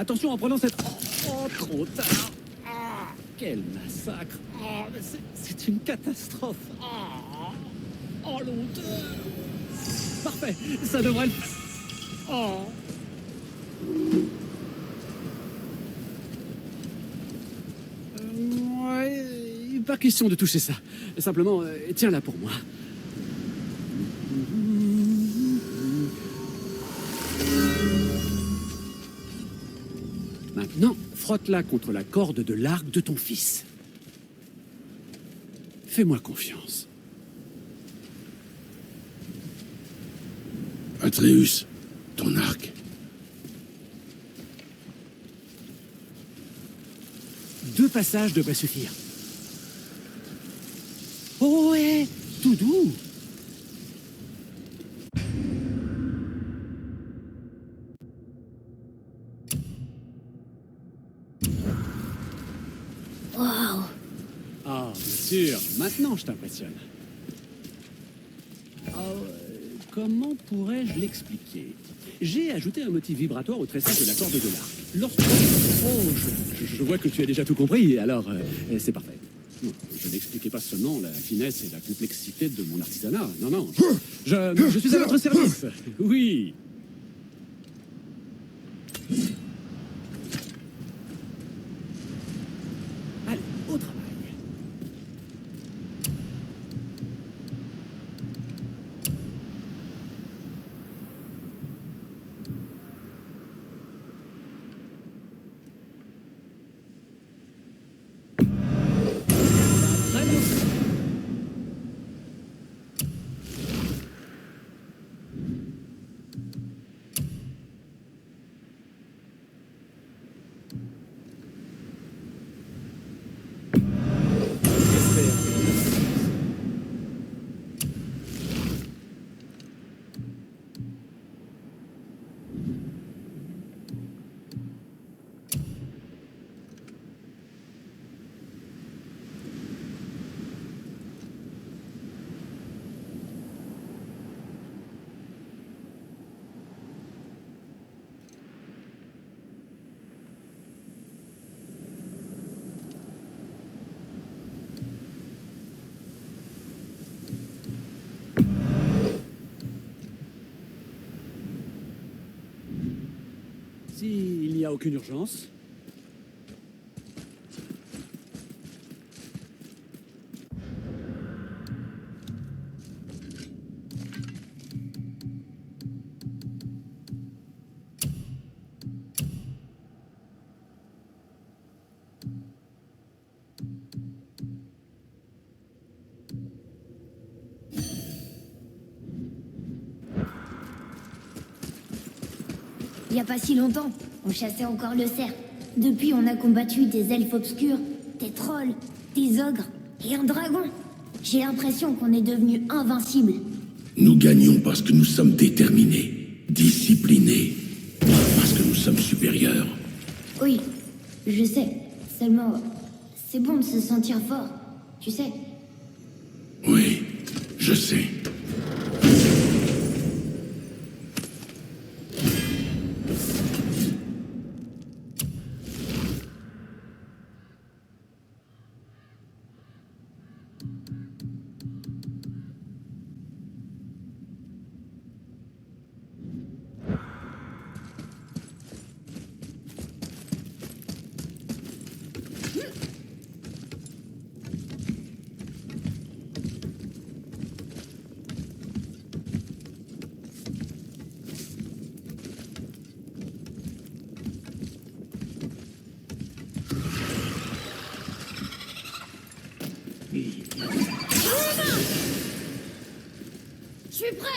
attention en prenant cette... Oh, trop tard. Ah, quel massacre. Oh, mais c'est une catastrophe. Oh, l'odeur. Parfait, ça devrait le... Oh. Ouais, pas question de toucher ça. Simplement, tiens-la pour moi. Maintenant, frotte-la contre la corde de l'arc de ton fils. Fais-moi confiance. Atreus, ton arc. Deux passages devraient suffire. Oh ouais, tout doux. Waouh! Ah, bien sûr, maintenant je t'impressionne. Comment pourrais-je l'expliquer? J'ai ajouté un motif vibratoire au tressage de la corde de l'arc. Lorsque... Oh, je vois que tu as déjà tout compris, alors c'est parfait. Non, je n'expliquais pas seulement la finesse et la complexité de mon artisanat. Non, non. Je suis à votre service. Oui. Allez, au travail. Très bien. S'il n'y a aucune urgence. Il y a pas si longtemps, on chassait encore le cerf. Depuis, on a combattu des elfes obscurs, des trolls, des ogres et un dragon. J'ai l'impression qu'on est devenu invincible. Nous gagnons parce que nous sommes déterminés, disciplinés, pas parce que nous sommes supérieurs. Oui, je sais. Seulement, c'est bon de se sentir fort, tu sais. Oui, je sais. Je suis prêt.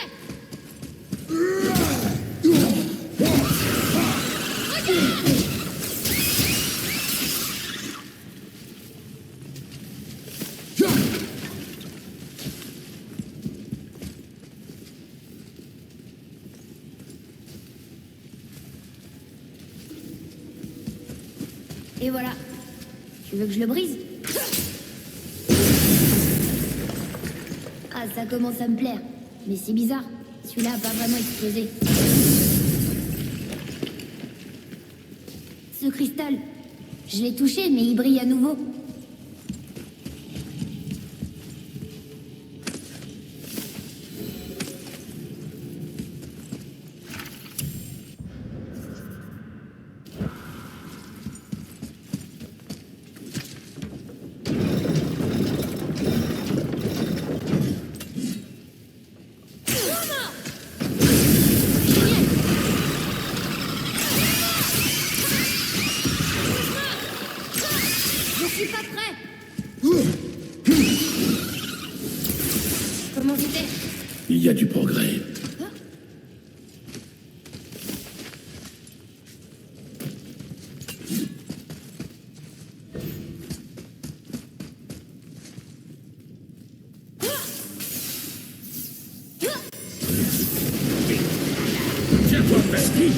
Et voilà. Tu veux que je le brise? Ah, ça commence à me plaire. Mais c'est bizarre. Celui-là a pas vraiment explosé. Ce cristal, je l'ai touché, mais il brille à nouveau. Je suis pas prêt. Comment c'était? Il y a du progrès. Tiens-toi, Pesky!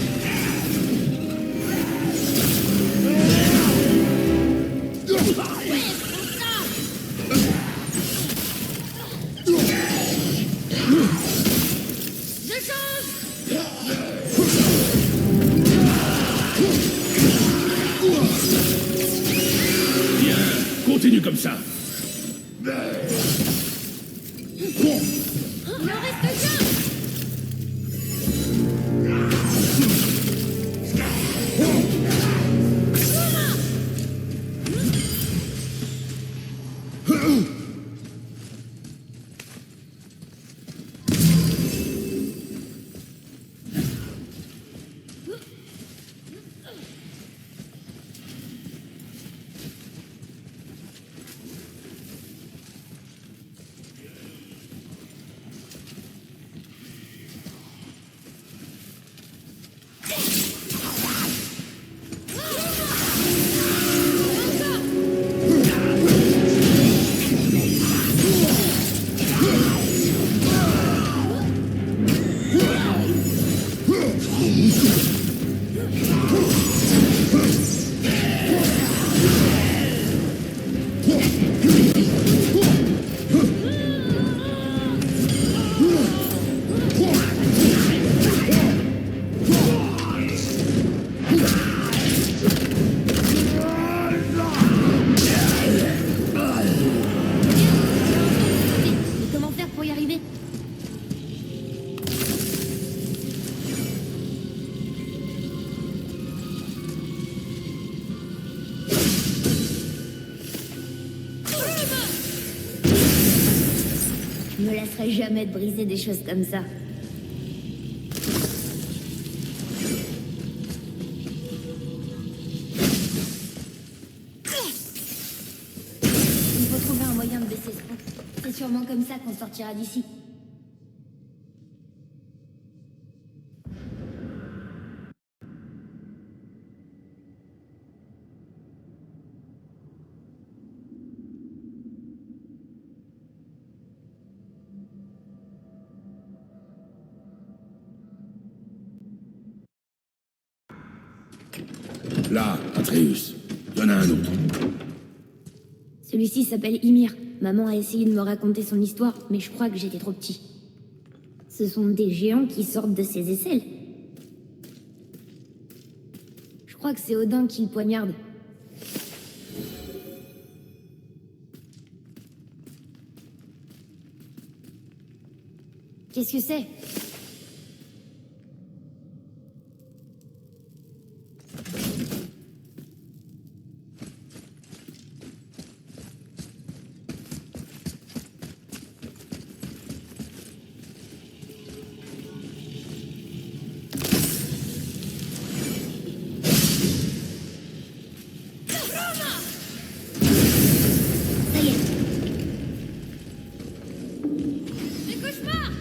Bien, continue comme ça. Il en reste qu'un. Mais comment faire pour y arriver? Je me laisserai jamais de briser des choses comme ça. Il faut trouver un moyen de baisser ce pont. C'est sûrement comme ça qu'on sortira d'ici. Là, Atreus. Il y en a un autre. Celui-ci s'appelle Ymir. Maman a essayé de me raconter son histoire, mais je crois que j'étais trop petit. Ce sont des géants qui sortent de ses aisselles. Je crois que c'est Odin qui le poignarde. Qu'est-ce que c'est? Ça y est. Des cauchemars!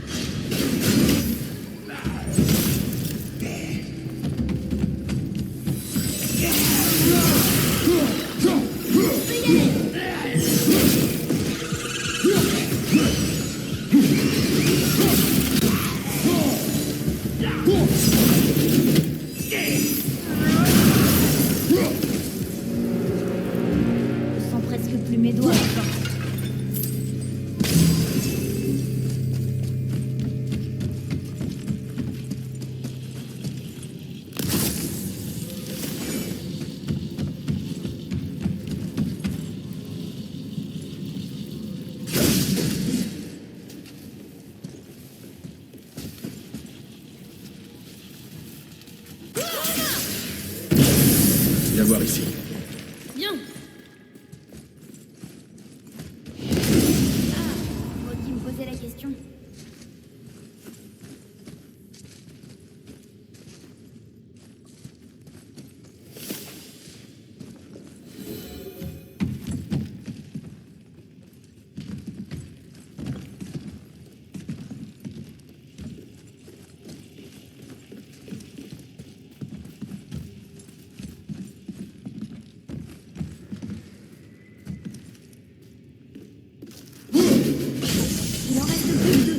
Je sens presque plus mes doigts. Viens voir ici. Bien. Ah, moi qui me posais la question. Il en reste plus que deux.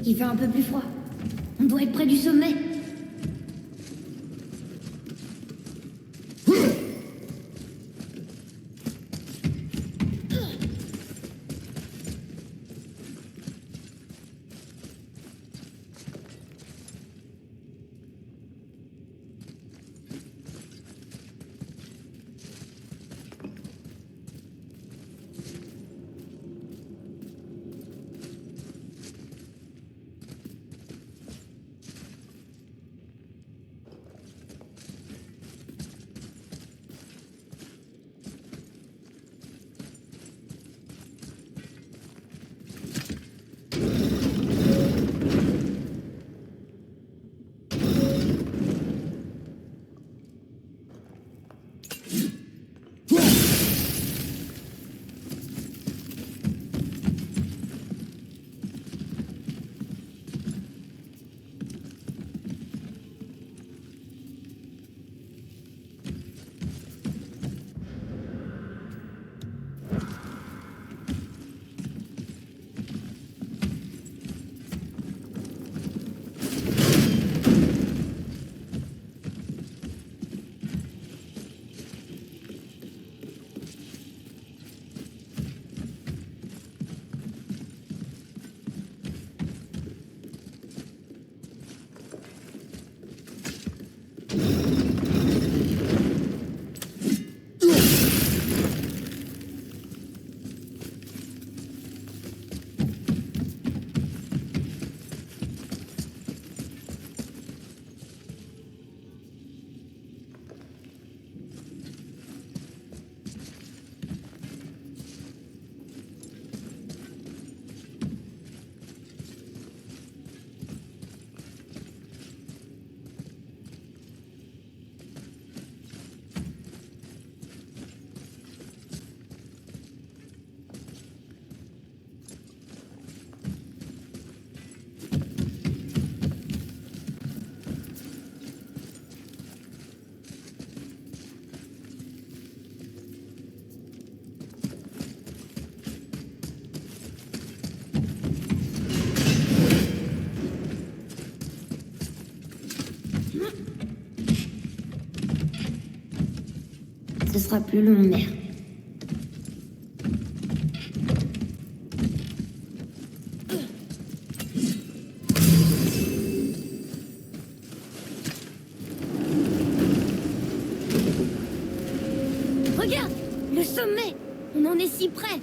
Il fait un peu plus froid. On doit être près du sommet. ce sera plus long, mère. Regarde, le sommet. On en est si près.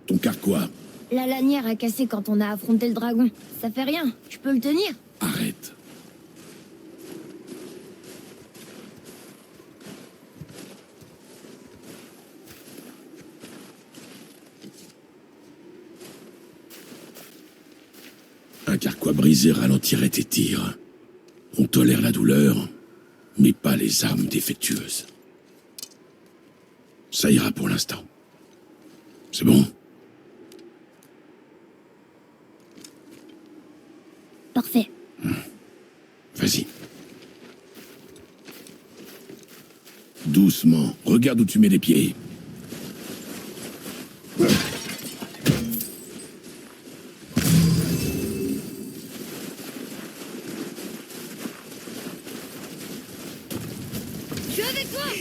Ton carquois, La lanière a cassé quand on a affronté le dragon. Ça fait rien, je peux le tenir. arrête. Un carquois brisé ralentirait tes tirs. On tolère la douleur, mais pas les armes défectueuses. Ça ira pour l'instant. C'est bon? Parfait. Vas-y. Doucement, regarde où tu mets les pieds. Je suis avec toi.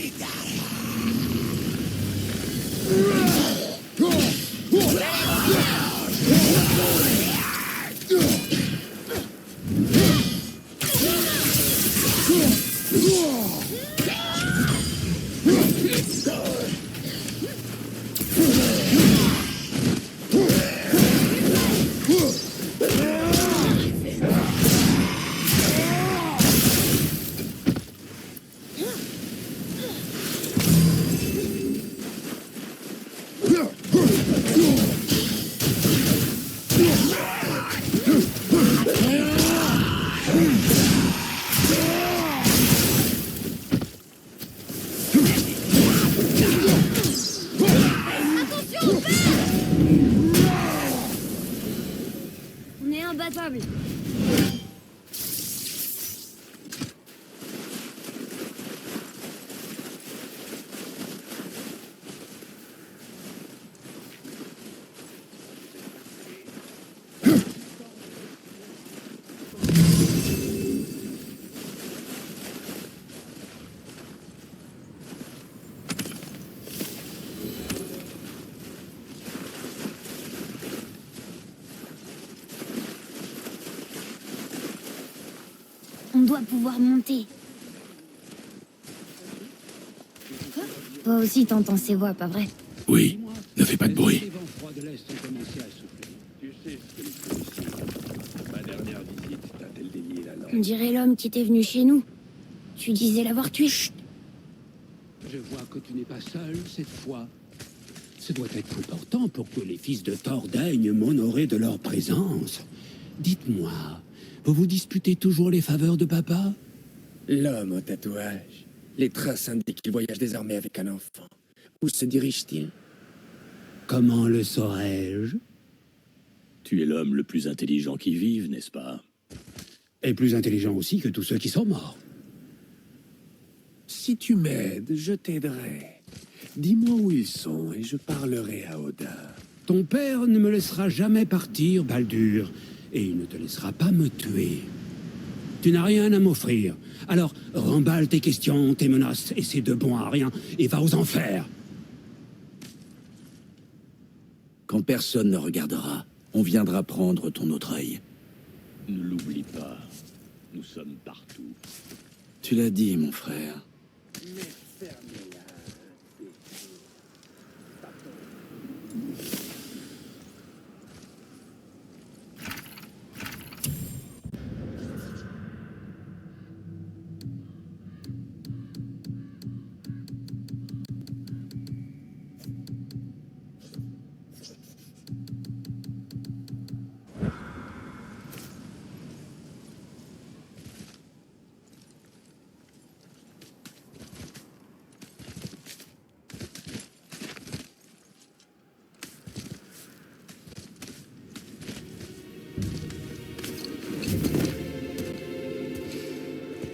On est imbattable. On doit pouvoir monter. Toi aussi t'entends ces voix, pas vrai? Oui, ne fais pas de bruit. Les vents froids de l'Est ont commencé à souffler. Tu sais ce que les policiers... Ma dernière visite t'a-t-elle délié la langue? On dirait l'homme qui était venu chez nous. Tu disais l'avoir tué. Chut. Je vois que tu n'es pas seul cette fois. Ce doit être important pour que les fils de Thor daignent m'honorer de leur présence. Dites-moi, vous vous disputez toujours les faveurs de papa? L'homme au tatouage. Les traces indiquent qu'il voyage désormais avec un enfant. Où se dirige-t-il? Comment le saurais-je? Tu es l'homme le plus intelligent qui vive, n'est-ce pas? Et plus intelligent aussi que tous ceux qui sont morts. Si tu m'aides, je t'aiderai. Dis-moi où ils sont et je parlerai à Odin. Ton père ne me laissera jamais partir, Baldur, et il ne te laissera pas me tuer. Tu n'as rien à m'offrir. Alors, remballe tes questions, tes menaces, et c'est de bon à rien, et va aux enfers. Quand personne ne regardera, on viendra prendre ton autre œil. Ne l'oublie pas, nous sommes partout. Tu l'as dit, mon frère.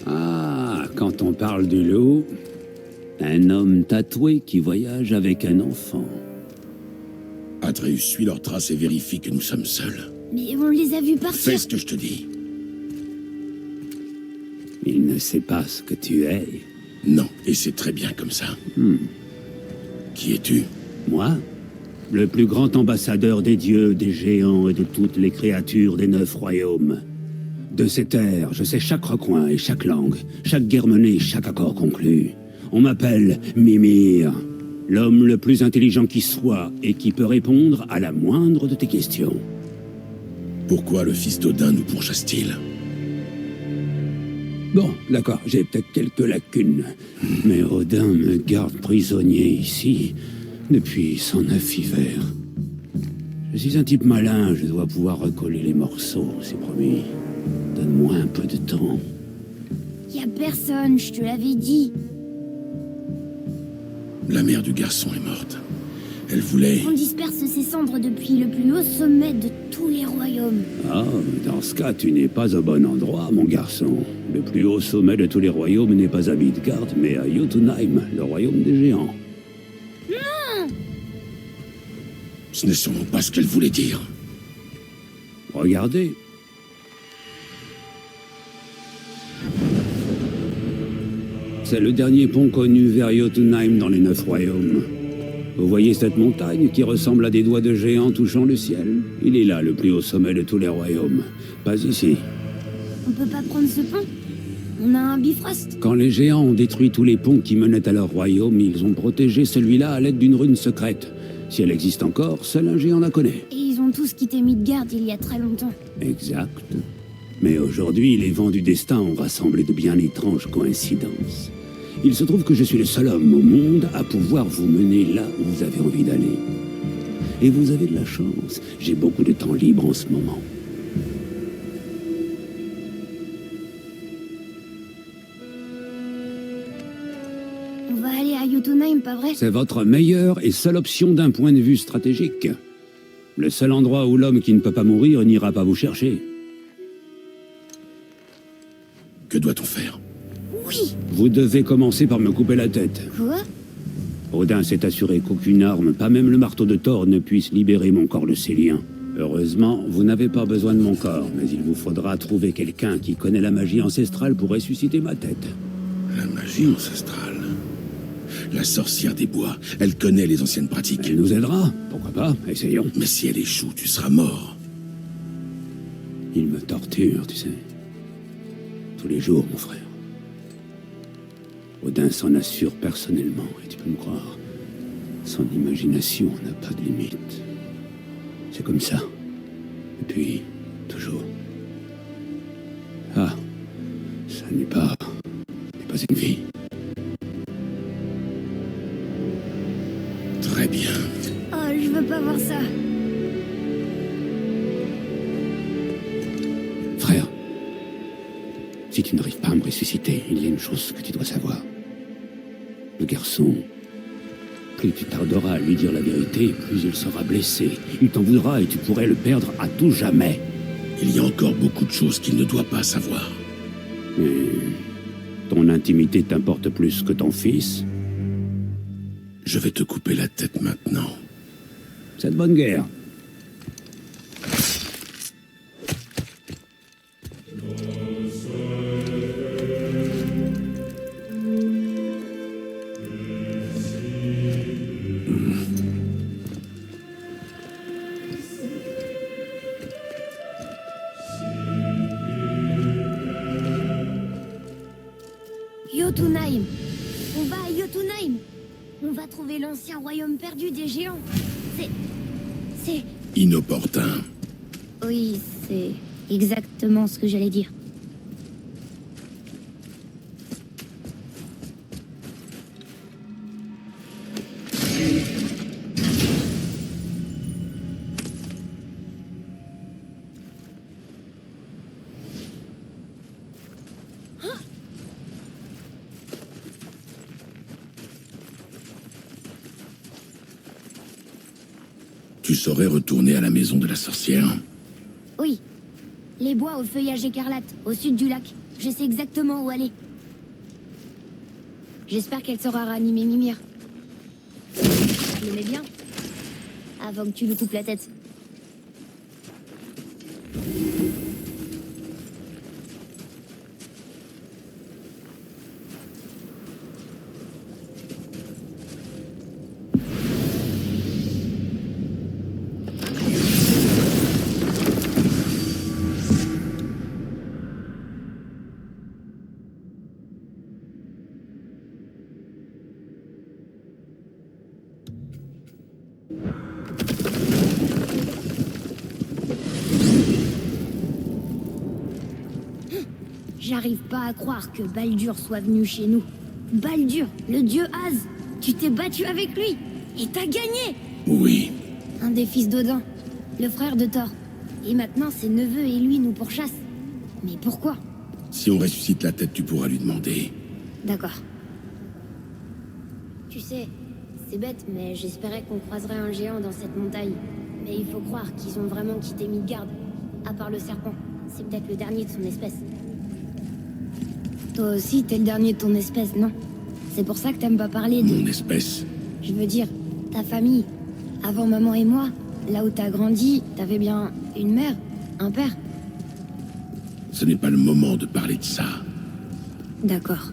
Ah, quand on parle du loup, un homme tatoué qui voyage avec un enfant. Atreus, suis leurs traces et vérifie que nous sommes seuls. Mais on les a vus partir. Fais ce que je te dis. Il ne sait pas ce que tu es. Non, et c'est très bien comme ça. Qui es-tu? Moi? Le plus grand ambassadeur des dieux, des géants et de toutes les créatures des 9 royaumes. De ces terres, je sais chaque recoin et chaque langue, chaque guerre menée, chaque accord conclu. On m'appelle Mimir, l'homme le plus intelligent qui soit et qui peut répondre à la moindre de tes questions. Pourquoi le fils d'Odin nous pourchasse-t-il? Bon, d'accord, j'ai peut-être quelques lacunes, mais Odin me garde prisonnier ici depuis 109 hivers. Je suis un type malin, je dois pouvoir recoller les morceaux, c'est promis. Donne-moi un peu de temps. Y a personne, je te l'avais dit. La mère du garçon est morte. Elle voulait... On disperse ses cendres depuis le plus haut sommet de tous les royaumes. Ah, dans ce cas, tu n'es pas au bon endroit, mon garçon. Le plus haut sommet de tous les royaumes n'est pas à Midgard, mais à Jotunheim, le royaume des géants. Ce n'est sûrement pas ce qu'elle voulait dire. Regardez. C'est le dernier pont connu vers Jotunheim dans les 9 royaumes. Vous voyez cette montagne qui ressemble à des doigts de géant touchant le ciel? Il est là, le plus haut sommet de tous les royaumes. Pas ici. On peut pas prendre ce pont? On a un Bifrost. Quand les géants ont détruit tous les ponts qui menaient à leur royaume, ils ont protégé celui-là à l'aide d'une rune secrète. Si elle existe encore, seul un géant la connaît. Et ils ont tous quitté Midgard il y a très longtemps. Exact. Mais aujourd'hui, les vents du destin ont rassemblé de bien étranges coïncidences. Il se trouve que je suis le seul homme au monde à pouvoir vous mener là où vous avez envie d'aller. Et vous avez de la chance. J'ai beaucoup de temps libre en ce moment. On va aller à Jotunheim, pas vrai? C'est votre meilleure et seule option d'un point de vue stratégique. Le seul endroit où l'homme qui ne peut pas mourir n'ira pas vous chercher. Que doit-on faire? Oui. Vous devez commencer par me couper la tête. Quoi? Odin s'est assuré qu'aucune arme, pas même le marteau de Thor, ne puisse libérer mon corps le Célien. Heureusement, vous n'avez pas besoin de mon corps, mais il vous faudra trouver quelqu'un qui connaît la magie ancestrale pour ressusciter ma tête. La magie ancestrale. La sorcière des bois. Elle connaît les anciennes pratiques. Elle nous aidera, pourquoi pas, essayons. Mais si elle échoue, tu seras mort. Il me torture, tu sais. Tous les jours, mon frère. Odin s'en assure personnellement, et tu peux me croire, son imagination n'a pas de limite. C'est comme ça. Et puis, toujours. Ah, ça n'est pas une vie. Très bien. Oh, je veux pas voir ça. Frère, si tu n'arrives pas à me ressusciter, il y a une chose que tu dois savoir. Le garçon, plus tu tarderas à lui dire la vérité, plus il sera blessé. Il t'en voudra et tu pourrais le perdre à tout jamais. Il y a encore beaucoup de choses qu'il ne doit pas savoir. Mais ton intimité t'importe plus que ton fils? Je vais te couper la tête maintenant. C'est de bonne guerre. Jotunheim. On va à Jotunheim. On va trouver l'ancien royaume perdu des géants. C'est... Inopportun. Oui, c'est exactement ce que j'allais dire. Tu saurais retourner à la maison de la sorcière? Oui. Les bois au feuillage écarlate, au sud du lac. Je sais exactement où aller. J'espère qu'elle saura ranimer Mimir. Je le mets bien. Avant que tu lui coupes la tête. J'arrive pas à croire que Baldur soit venu chez nous. Baldur, le dieu Az. Tu t'es battu avec lui. Et t'as gagné. Oui. Un des fils d'Odin. Le frère de Thor. Et maintenant, ses neveux et lui nous pourchassent. Mais pourquoi? Si on ressuscite la tête, tu pourras lui demander. D'accord. Tu sais, c'est bête, mais j'espérais qu'on croiserait un géant dans cette montagne. Mais il faut croire qu'ils ont vraiment quitté Midgard. À part le serpent. C'est peut-être le dernier de son espèce. Toi aussi, t'es le dernier de ton espèce, non? C'est pour ça que t'aimes pas parler de... Mon espèce. Je veux dire, ta famille. Avant maman et moi, là où t'as grandi, t'avais bien une mère, un père. Ce n'est pas le moment de parler de ça. D'accord.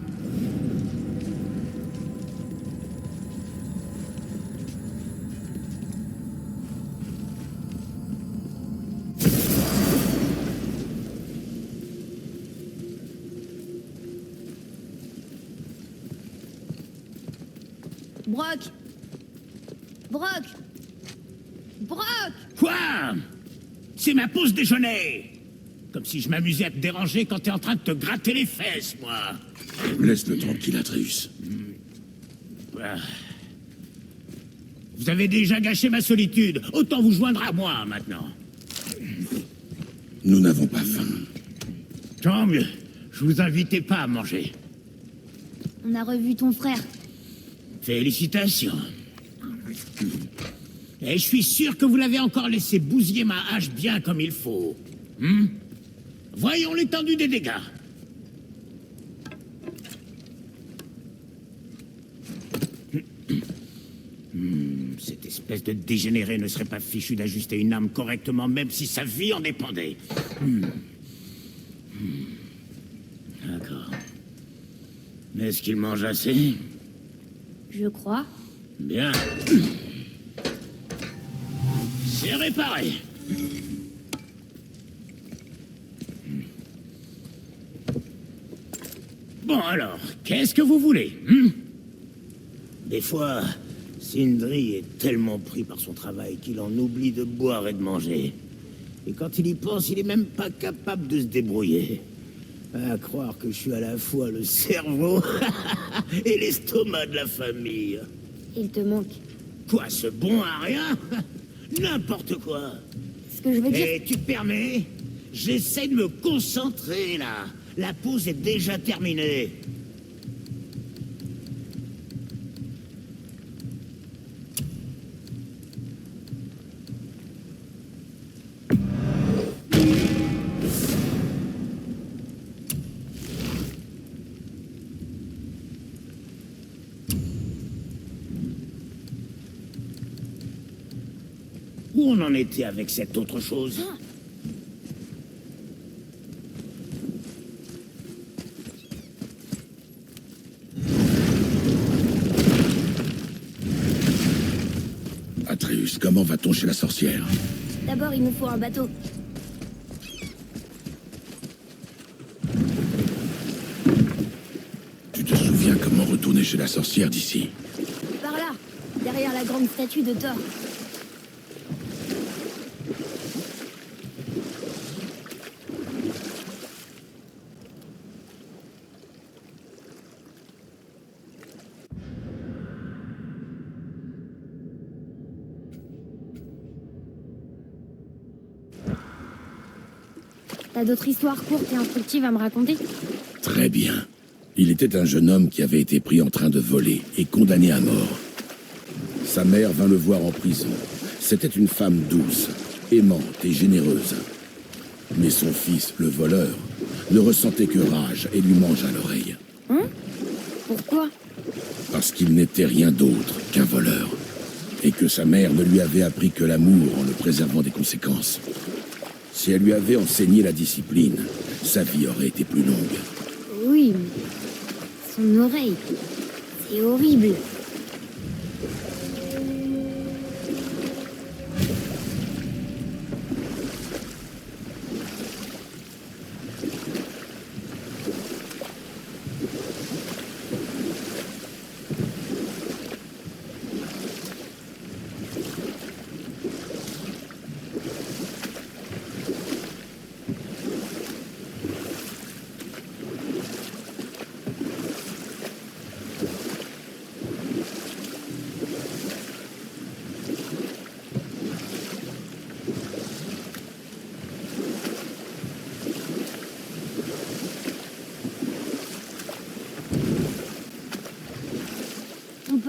Brock! Brock! Brock! Quoi? C'est ma pause déjeuner. Comme si je m'amusais à te déranger quand t'es en train de te gratter les fesses, moi. Laisse-le tranquille, Atreus. Ah. Vous avez déjà gâché ma solitude. Autant vous joindre à moi, maintenant. Nous n'avons pas faim. Tant mieux. Je vous invitais pas à manger. On a revu ton frère. Félicitations. Et je suis sûr que vous l'avez encore laissé bousiller ma hache bien comme il faut. Voyons l'étendue des dégâts. Cette espèce de dégénéré ne serait pas fichu d'ajuster une arme correctement, même si sa vie en dépendait. D'accord. Est-ce qu'il mange assez? Je crois. Bien. C'est réparé. Bon alors, qu'est-ce que vous voulez? Des fois, Sindri est tellement pris par son travail qu'il en oublie de boire et de manger. Et quand il y pense, il est même pas capable de se débrouiller. À croire que je suis à la fois le cerveau et l'estomac de la famille. Il te manque. Quoi, ce bon à rien? N'importe quoi. Ce que je veux dire... Et tu te permets? J'essaie de me concentrer, là. La pause est déjà terminée. Où on en était avec cette autre chose? Atreus, comment va-t-on chez la sorcière? D'abord, il nous faut un bateau. Tu te souviens comment retourner chez la sorcière d'ici? Par là, derrière la grande statue de Thor. T'as d'autres histoires courtes et instructives à me raconter? Très bien. Il était un jeune homme qui avait été pris en train de voler et condamné à mort. Sa mère vint le voir en prison. C'était une femme douce, aimante et généreuse. Mais son fils, le voleur, ne ressentait que rage et lui mangea l'oreille. Hein? Pourquoi? Parce qu'il n'était rien d'autre qu'un voleur. Et que sa mère ne lui avait appris que l'amour en le préservant des conséquences. Si elle lui avait enseigné la discipline, sa vie aurait été plus longue. Oui, mais... son oreille... c'est horrible.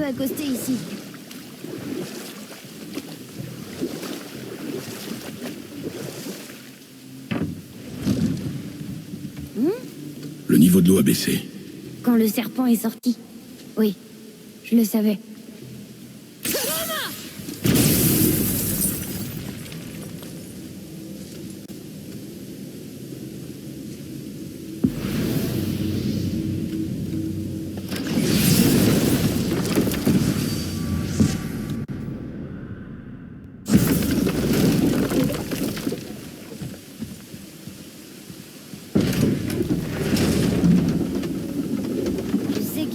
peu accosté ici. Le niveau de l'eau a baissé. Quand le serpent est sorti. Oui, je le savais.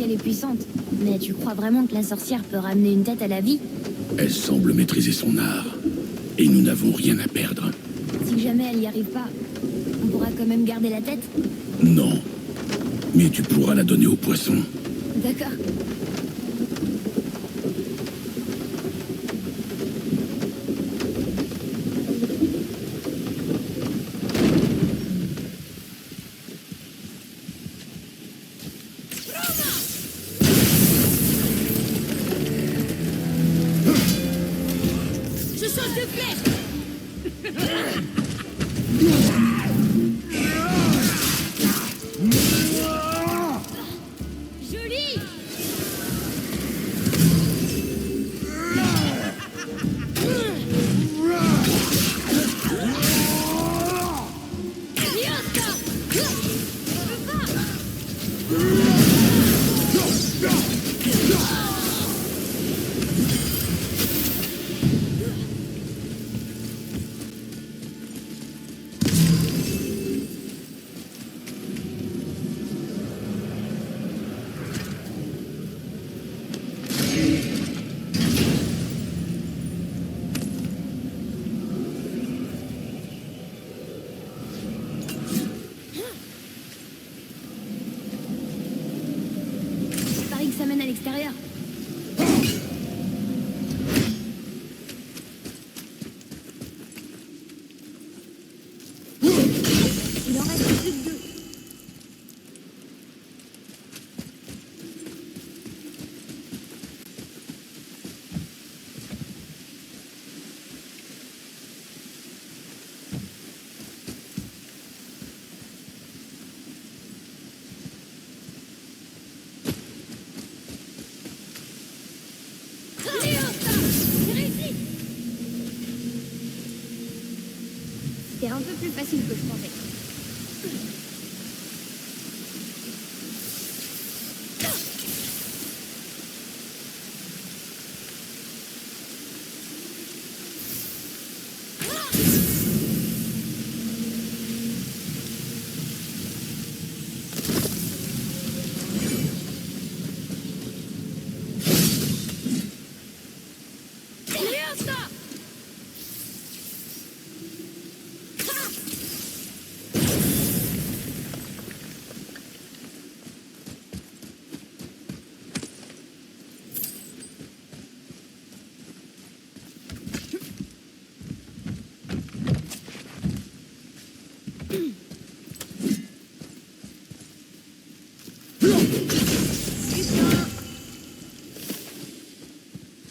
Elle est puissante, mais tu crois vraiment que la sorcière peut ramener une tête à la vie? Elle semble maîtriser son art. Et nous n'avons rien à perdre. Si jamais elle y arrive pas, on pourra quand même garder la tête? Non. Mais tu pourras la donner aux poissons. D'accord. Ça mène à l'extérieur. Il en reste plus que 2. C'était un peu plus facile que je pensais.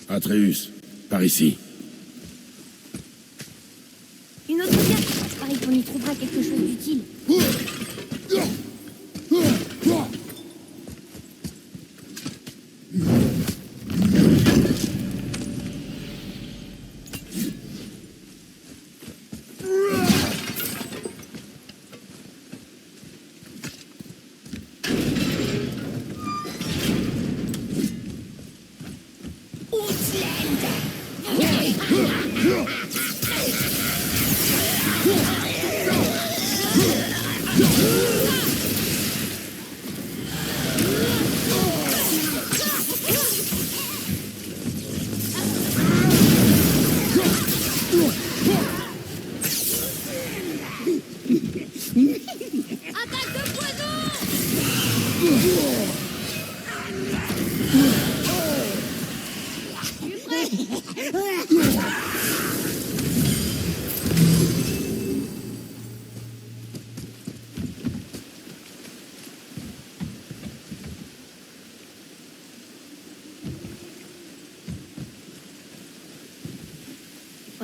Atreus, par ici. Une autre carte. Pareil qu'on y trouvera quelque chose d'utile.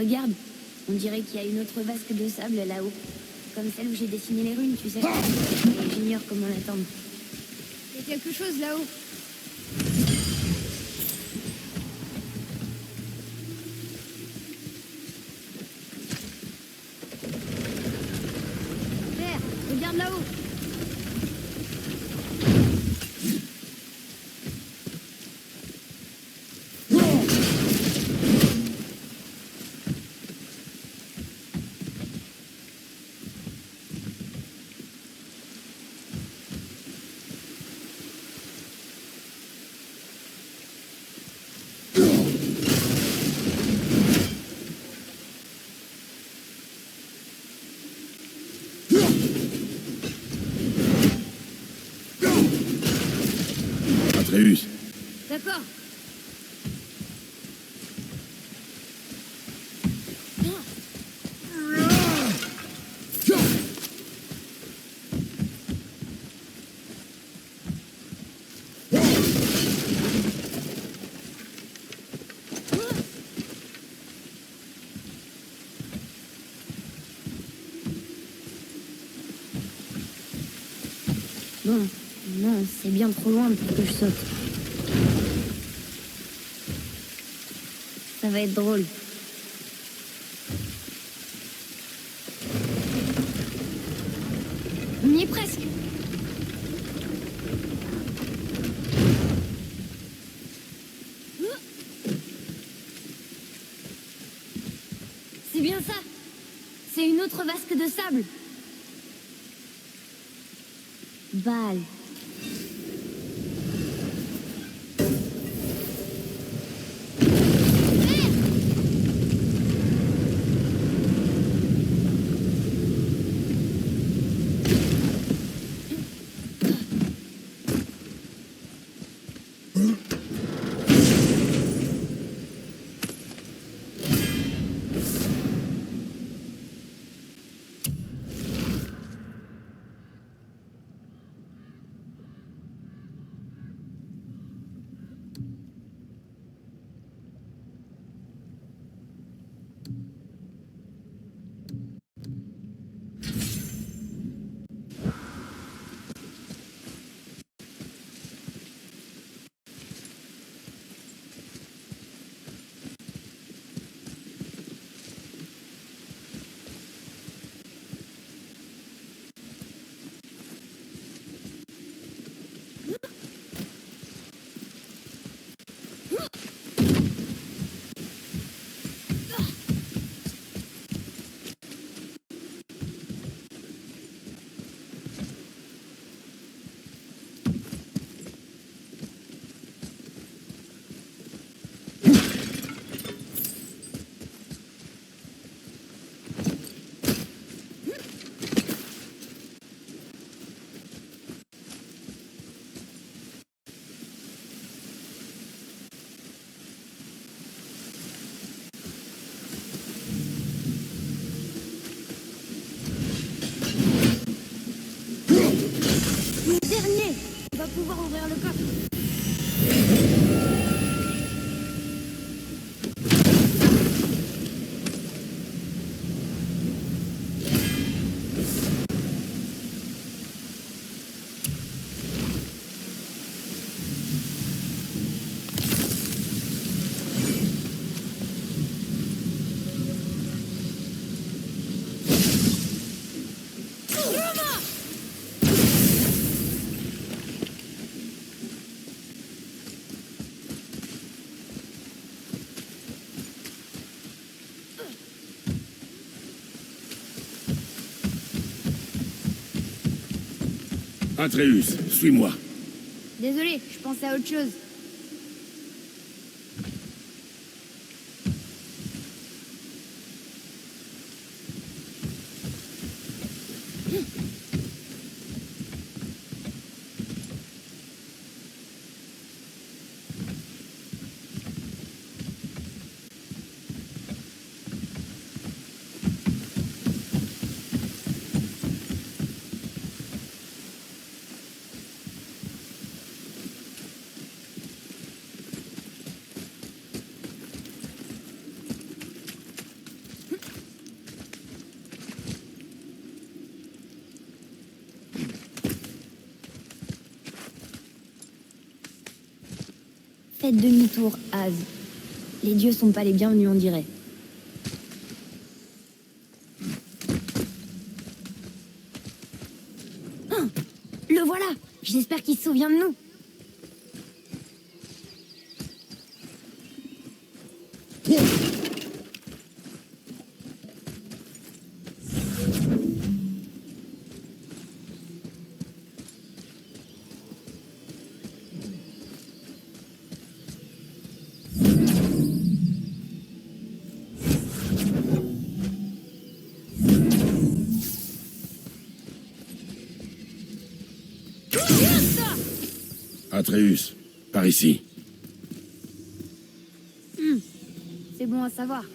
Regarde, on dirait qu'il y a une autre vasque de sable là-haut. Comme celle où j'ai dessiné les runes, tu sais. Et j'ignore comment l'attendre. Il y a quelque chose là-haut. Père, regarde là-haut. Atreus, D'accord. Bon, non, c'est bien trop loin pour que je saute. Ça va être drôle. On y est presque. C'est bien ça. C'est une autre vasque de sable. Balle. Dernier. On va pouvoir ouvrir le coffre. Atreus, suis-moi. Désolé, je pensais à autre chose. Faites demi-tour, Az. Les dieux sont pas les bienvenus, on dirait. Oh, le voilà! J'espère qu'il se souvient de nous. Atreus, par ici. C'est bon à savoir.